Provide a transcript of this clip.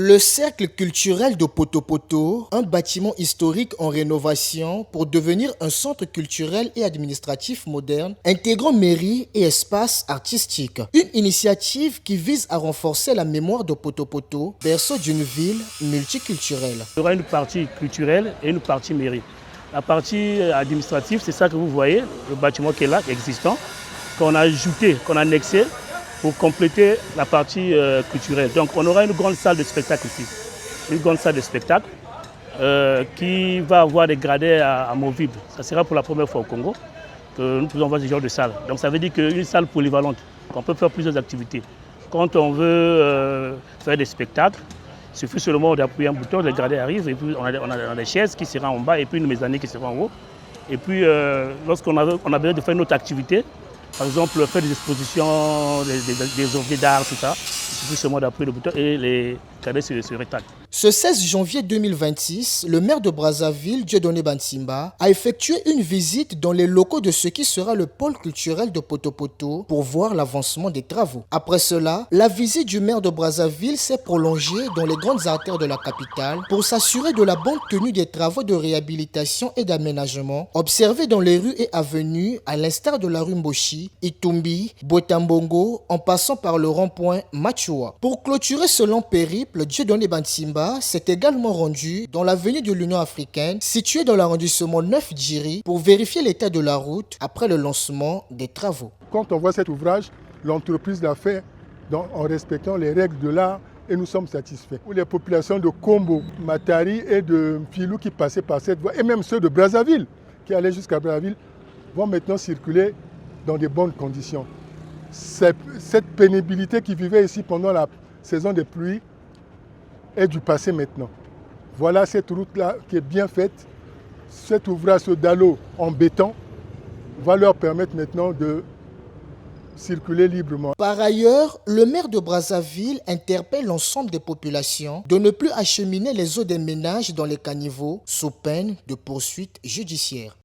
Le cercle culturel de Poto-Poto, un bâtiment historique en rénovation pour devenir un centre culturel et administratif moderne, intégrant mairie et espace artistique. Une initiative qui vise à renforcer la mémoire de Poto-Poto, berceau d'une ville multiculturelle. Il y aura une partie culturelle et une partie mairie. La partie administrative, c'est ça que vous voyez, le bâtiment qui est là, existant, qu'on a ajouté, qu'on a annexé pour compléter la partie culturelle. Donc on aura une grande salle de spectacle ici, une grande salle de spectacle qui va avoir des gradins amovibles. Ça sera pour la première fois au Congo que nous pouvons voir ce genre de salle. Donc ça veut dire qu'une salle polyvalente, qu'on peut faire plusieurs activités. Quand on veut faire des spectacles, il suffit seulement d'appuyer un bouton, les gradins arrivent et puis on a des chaises qui seront en bas et puis une mezzanine qui sera en haut. Et puis lorsqu'on a besoin de faire une autre activité, par exemple faire des expositions, des objets d'art, tout ça, il suffit seulement d'appuyer le bouton et les gradins se rétractent. Ce 16 janvier 2026, le maire de Brazzaville, Dieudonné Bansimba, a effectué une visite dans les locaux de ce qui sera le pôle culturel de Poto-Poto pour voir l'avancement des travaux. Après cela, la visite du maire de Brazzaville s'est prolongée dans les grandes artères de la capitale pour s'assurer de la bonne tenue des travaux de réhabilitation et d'aménagement observés dans les rues et avenues à l'instar de la rue Mboshi, Itumbi, Botambongo, en passant par le rond-point Machua. Pour clôturer ce long périple, Dieudonné Bansimba s'est également rendu dans l'avenue de l'Union africaine, située dans l'arrondissement 9 Djiri, pour vérifier l'état de la route après le lancement des travaux. Quand on voit cet ouvrage, l'entreprise l'a fait en respectant les règles de l'art et nous sommes satisfaits. Pour les populations de Kombo, Matari et de Filou qui passaient par cette voie, et même ceux de Brazzaville qui allaient jusqu'à Brazzaville, vont maintenant circuler dans de bonnes conditions. Cette pénibilité qui vivait ici pendant la saison des pluies est du passé maintenant. Voilà cette route-là qui est bien faite. Cet ouvrage, ce dallo en béton, va leur permettre maintenant de circuler librement. Par ailleurs, le maire de Brazzaville interpelle l'ensemble des populations de ne plus acheminer les eaux des ménages dans les caniveaux sous peine de poursuites judiciaires.